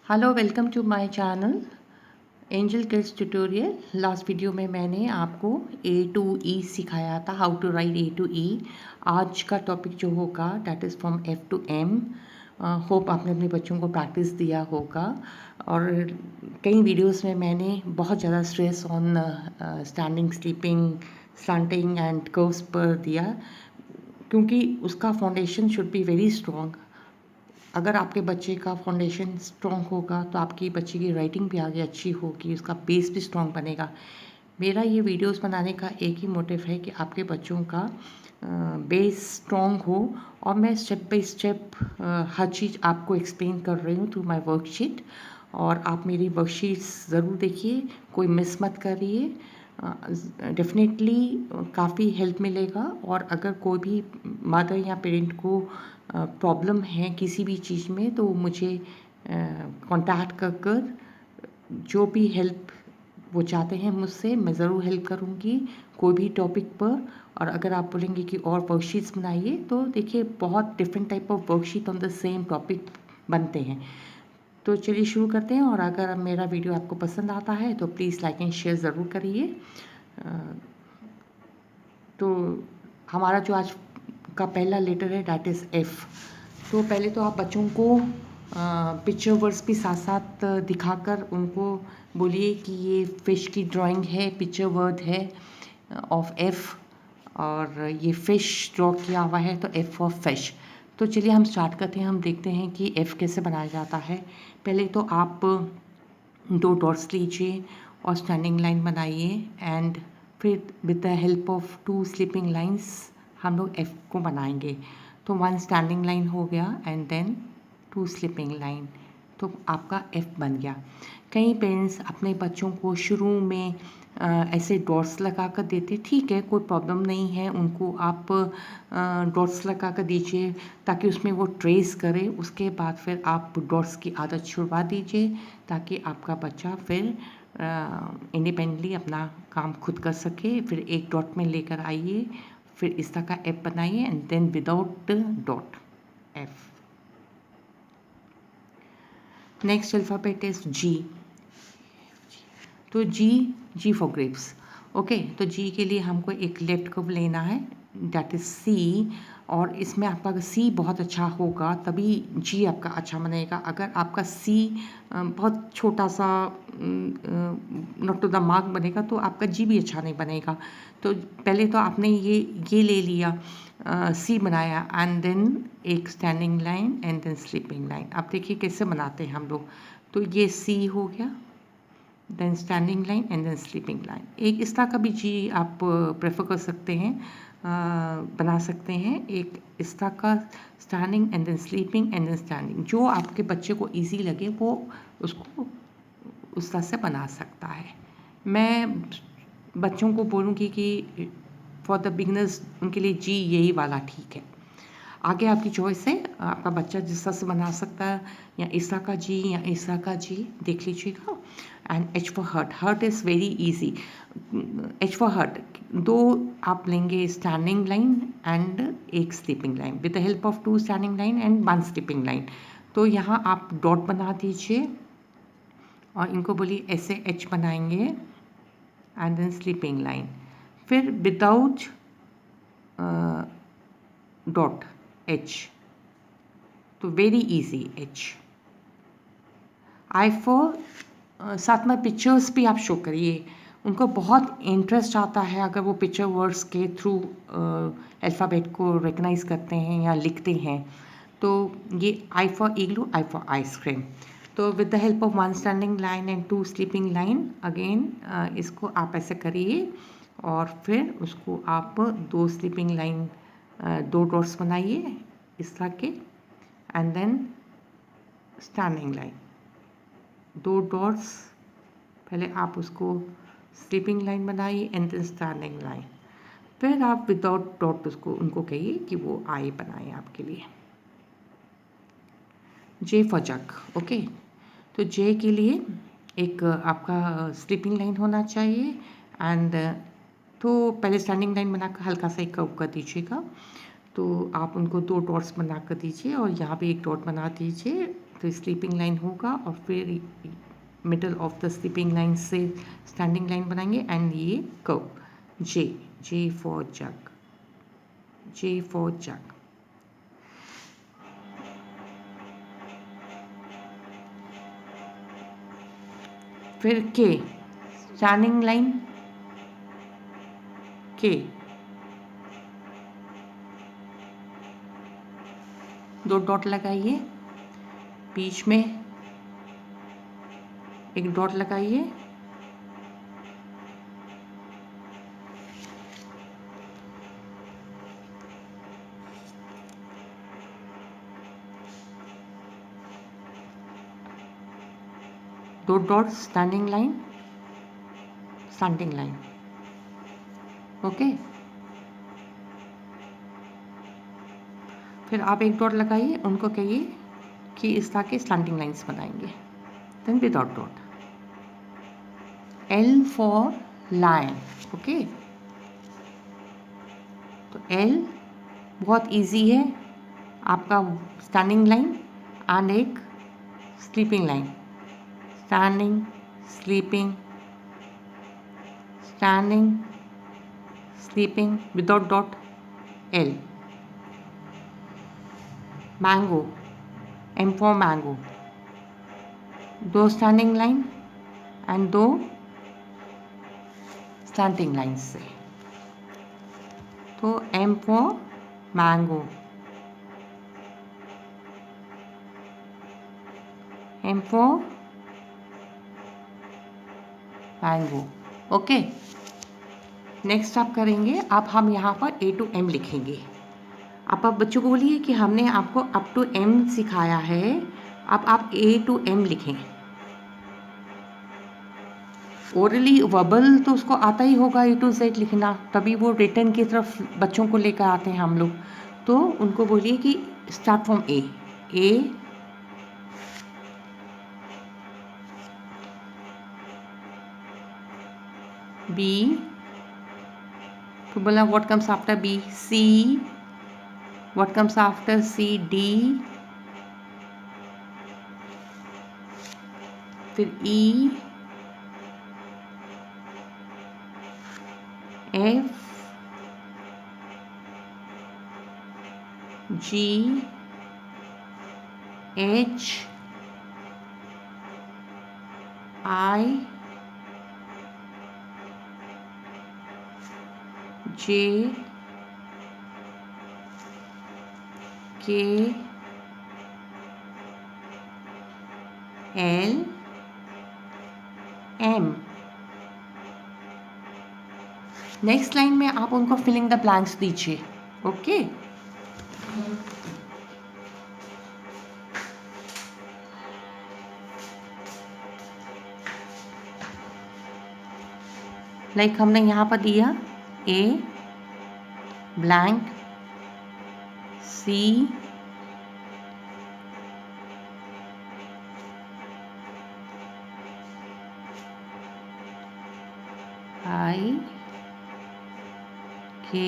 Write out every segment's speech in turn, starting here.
Hello, welcome to my channel angel kids tutorial. Last video में मैंने आपको A to E सिखाया था, how to write A to E. आज का टॉपिक जो होगा that is from F to M. Hope आपने अपने बच्चों को प्रैक्टिस दिया होगा। और कई वीडियोस में मैंने बहुत ज़्यादा stress on standing, sleeping, slanting and curves पर दिया, क्योंकि उसका foundation should be very strong. अगर आपके बच्चे का फाउंडेशन स्ट्रॉन्ग होगा तो आपकी बच्चे की राइटिंग भी आगे अच्छी होगी, उसका बेस भी स्ट्रॉन्ग बनेगा। मेरा ये वीडियोस बनाने का एक ही मोटिव है कि आपके बच्चों का बेस स्ट्रॉन्ग हो, और मैं स्टेप बाय स्टेप हर चीज़ आपको एक्सप्लेन कर रही हूँ थ्रू माय वर्कशीट। और आप मेरी वर्कशीट्स ज़रूर देखिए, कोई मिस मत करिए। डेफिनेटली काफ़ी हेल्प मिलेगा। और अगर कोई भी मदर या पेरेंट को प्रॉब्लम है किसी भी चीज़ में, तो मुझे कांटेक्ट कर कर जो भी हेल्प वो चाहते हैं मुझसे, मैं ज़रूर हेल्प करूँगी कोई भी टॉपिक पर। और अगर आप बोलेंगे कि और वर्कशीट्स बनाइए, तो देखिए बहुत different type of worksheet on the same topic बनते हैं। तो चलिए शुरू करते हैं। और अगर मेरा वीडियो आपको पसंद आता है तो प्लीज़ लाइक एंड शेयर ज़रूर करिए। तो हमारा जो आज का पहला लेटर है दैट इज़ एफ़। तो पहले तो आप बच्चों को पिक्चर वर्ड्स भी साथ साथ दिखाकर उनको बोलिए कि ये फ़िश की ड्राइंग है, पिक्चर वर्ड है ऑफ एफ़, और ये फ़िश ड्रॉ किया हुआ है तो एफ़ फॉर फिश। तो चलिए हम स्टार्ट करते हैं, हम देखते हैं कि एफ़ कैसे बनाया जाता है। पहले तो आप 2 डॉट्स लीजिए और स्टैंडिंग लाइन बनाइए, एंड फिर with the help of 2 sleeping lines हम लोग एफ़ को बनाएंगे। तो 1 स्टैंडिंग लाइन हो गया एंड देन 2 स्लीपिंग लाइन, तो आपका एफ़ बन गया। कई पेरेंट्स अपने बच्चों को शुरू में ऐसे डॉट्स लगा कर देते, ठीक है, कोई प्रॉब्लम नहीं है, उनको आप डॉट्स लगा कर दीजिए ताकि उसमें वो ट्रेस करे। उसके बाद फिर आप डॉट्स की आदत छुड़वा दीजिए ताकि आपका बच्चा फिर इंडिपेंडेंटली अपना काम खुद कर सके। फिर एक डॉट में लेकर आइए, फिर इस तरह का एफ बनाइए and then without dot F. Next alphabet is G. तो जी फॉर ग्रेप्स। ओके, तो जी के लिए हमको एक लेफ्ट कर्व लेना है दैट इज सी। और इसमें आपका अगर सी बहुत अच्छा होगा तभी जी आपका अच्छा बनेगा। अगर आपका सी बहुत छोटा सा नॉट टू द मार्क बनेगा तो आपका जी भी अच्छा नहीं बनेगा। तो पहले तो आपने ये ले लिया, सी बनाया एंड देन एक standing line and then sleeping line. आप देखिए कैसे बनाते हैं हम लोग। तो ये सी हो गया, then standing line and then sleeping line. एक इस तरह का भी जी आप प्रेफर कर सकते हैं, बना सकते हैं। एक इस तरह का standing and then sleeping and then standing, जो आपके बच्चे को इजी लगे वो उसको उस तरह से बना सकता है। मैं बच्चों को बोलूँगी कि फॉर द बिगनर्स उनके लिए जी यही वाला ठीक है। आगे आपकी चॉइस है, आपका बच्चा जिस तरह से बना सकता है, या इस तरह का जी या इस तरह का जी, देख लीजिएगा। And H for heart, heart is very easy. H for heart, 2 आप लेंगे स्टैंडिंग लाइन एंड एक sleeping line with the help of 2 standing line and 1 sleeping line. तो यहाँ आप डॉट बना दीजिए और इनको बोलिए ऐसे एच बनाएंगे एंड देन स्लीपिंग लाइन, फिर विदाउट डॉट एच, तो very easy H. I for साथ में पिक्चर्स भी आप शो करिए, उनको बहुत इंटरेस्ट आता है अगर वो पिक्चर वर्ड्स के थ्रू अल्फ़ाबेट को रिकग्नाइज करते हैं या लिखते हैं। तो ये I for igloo, I for ice cream. तो with the help of 1 standing line and 2 sleeping line, again इसको आप ऐसे करिए और फिर उसको आप 2 स्लीपिंग लाइन, 2 डॉट्स बनाइए इस तरह के, and then standing line, 2 dots, पहले आप उसको स्लीपिंग लाइन बनाइए एंड देन स्टैंडिंग लाइन, फिर आप विदाउट डॉट उसको उनको कहिए कि वो आई बनाए आपके लिए। J for jug. ओके, तो जे के लिए एक आपका स्लीपिंग लाइन होना चाहिए, एंड तो पहले स्टैंडिंग लाइन बनाकर हल्का सा एक कर्व कर दीजिएगा। तो आप उनको 2 डॉट्स बना कर दीजिए और यहाँ पे एक डॉट बना दीजिए तो स्लीपिंग लाइन होगा और फिर middle of the sleeping line से स्टैंडिंग लाइन बनाएंगे एंड ये curve J for jug, J for jug. फिर के स्टैंडिंग लाइन के, दो डॉट लगाइए, बीच में एक डॉट लगाइए, दो dot standing line, standing line, okay. फिर आप एक डॉट लगाइए, उनको कहिए कि इस तरह के स्लैंटिंग लाइंस बनाएंगे, then without dot. L for lion, okay. तो L बहुत इजी है, आपका स्टैंडिंग लाइन एंड एक sleeping line, standing sleeping standing sleeping without dot L। Mango, M for mango, दो स्टैंडिंग लाइन एंड दो स्लैंटिंग लाइन से, तो M for mango, M for mango, okay. Next आप करेंगे, अब हम यहाँ पर A to M लिखेंगे। आप बच्चों को बोलिए कि हमने आपको अप टू M सिखाया है, अब आप A to M लिखें। ओरली वर्बल तो उसको आता ही होगा A to Z लिखना, तभी वो रिटर्न की तरफ बच्चों को लेकर आते हैं हम लोग। तो उनको बोलिए कि स्टार्ट फ्रॉम A, B, तो बोला what comes after B, C, what comes after C, D, फिर E, F, G, H, I, J, K, L, M। Next line में आप उनको फिलिंग द ब्लैंक्स दीजिए, ओके। लाइक हमने यहाँ पर दिया A blank, C, I, K,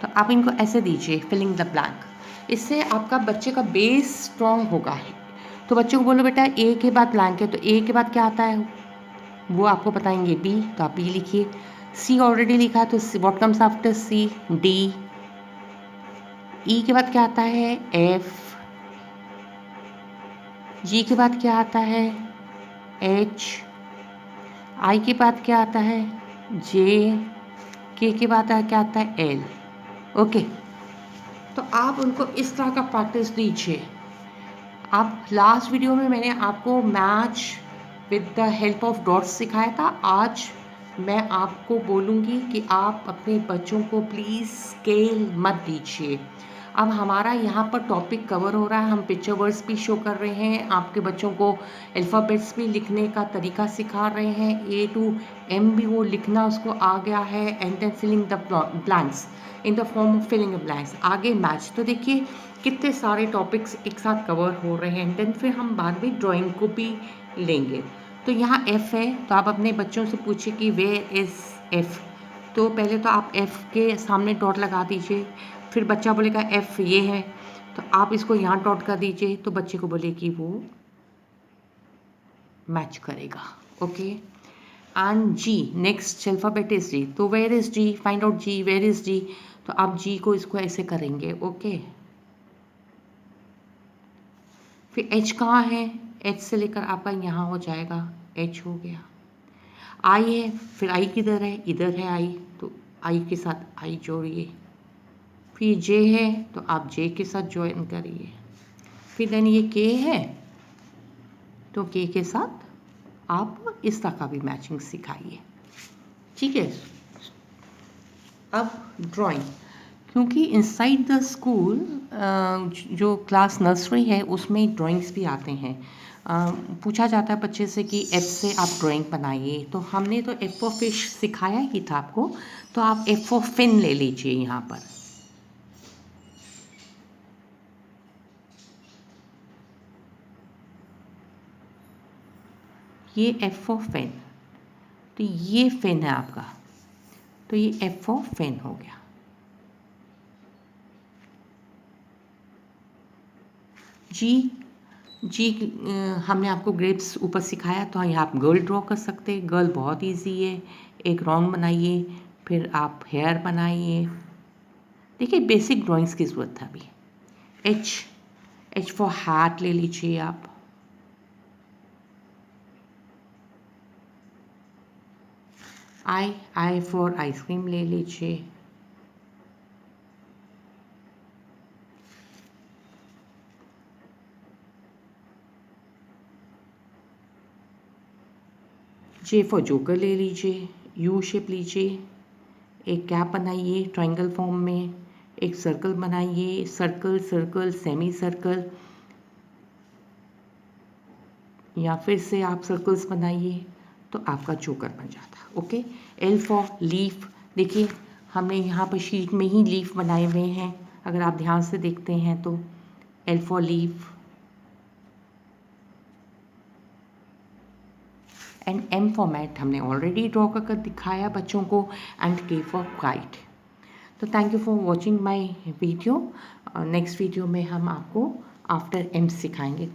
तो आप इनको ऐसे दीजिए फिलिंग द ब्लैंक। इससे आपका बच्चे का बेस स्ट्रॉन्ग होगा। तो बच्चों को बोलो बेटा A के बाद ब्लैंक है, तो A के बाद क्या आता है वो आपको बताएंगे B, तो आप B लिखिए। C ऑलरेडी लिखा है, तो what comes after C, D। E के बाद क्या आता है F, G के बाद क्या आता है H, I के बाद क्या आता है J, K के बाद क्या आता है L, ओके। तो आप उनको इस तरह का प्रैक्टिस दीजिए। अब लास्ट वीडियो में मैंने आपको match with the help of dots सिखाया था। आज मैं आपको बोलूँगी कि आप अपने बच्चों को प्लीज़ स्केल मत दीजिए। अब हमारा यहाँ पर टॉपिक कवर हो रहा है, हम पिक्चर वर्ड्स भी शो कर रहे हैं, आपके बच्चों को अल्फ़ाबेट्स भी लिखने का तरीका सिखा रहे हैं, A to M भी वो लिखना उसको आ गया है, and then filling the blanks in the form of filling the blanks. आगे मैच, तो देखिए कितने सारे टॉपिक्स एक साथ कवर हो रहे हैं। देन फिर हम बाद में ड्राइंग को भी लेंगे। तो यहाँ F है, तो आप अपने बच्चों से पूछिए कि वेयर इज़ F। तो पहले तो आप F के सामने डॉट लगा दीजिए, फिर बच्चा बोलेगा एफ ये है, तो आप इसको यहाँ डॉट कर दीजिए, तो बच्चे को बोले कि वो मैच करेगा। Okay, and G, next alphabet is G, तो where is G, find out G, where is G, तो आप जी को इसको ऐसे करेंगे। ओके, फिर एच कहाँ है, एच से लेकर आपका यहाँ हो जाएगा, एच हो गया। आई है, फिर आई किधर है, इधर है आई, तो आई के साथ आई जोड़िए। फिर जे है, तो आप जे के साथ ज्वाइन करिए। फिर देन ये के है, तो के के साथ आप इस तरह का भी मैचिंग सिखाइए। ठीक है, अब ड्राइंग, क्योंकि इनसाइड द स्कूल जो क्लास नर्सरी है उसमें ड्राइंग्स भी आते हैं। पूछा जाता है बच्चे से कि एफ से आप ड्राइंग बनाइए, तो हमने तो एफ फॉर फिश सिखाया ही था आपको, तो आप एफ फॉर फिन ले लीजिए यहाँ पर। ये एफ फॉर फिन, तो ये फिन है आपका, तो ये एफ फॉर फिन हो गया। जी, जी हमने आपको ग्रेप्स ऊपर सिखाया, तो यहाँ आप गर्ल ड्रॉ कर सकते हैं। गर्ल बहुत इजी है, एक राउंड बनाइए, फिर आप हेयर बनाइए। देखिए बेसिक ड्राइंग्स की ज़रूरत था अभी। एच, एच फॉर हार्ट ले लीजिए आप। आई, आई फॉर आइसक्रीम ले लीजिए। जे फॉर जोकर ले लीजिए। यू शेप लीजिए, एक कैप बनाइए ट्रायंगल फॉर्म में, एक सर्कल बनाइए, सर्कल सर्कल सेमी सर्कल, या फिर से आप सर्कल्स बनाइए, तो आपका जोकर बन जाता। ओके, एल फॉर लीफ, देखिए हमने यहाँ पर शीट में ही लीफ बनाए हुए हैं, अगर आप ध्यान से देखते हैं तो। L for leaf, and M format हमने ऑलरेडी ड्रॉ कर दिखाया बच्चों को, एंड के फॉर काइट। तो thank you for watching my video. Next video में हम आपको आफ्टर एम सिखाएंगे।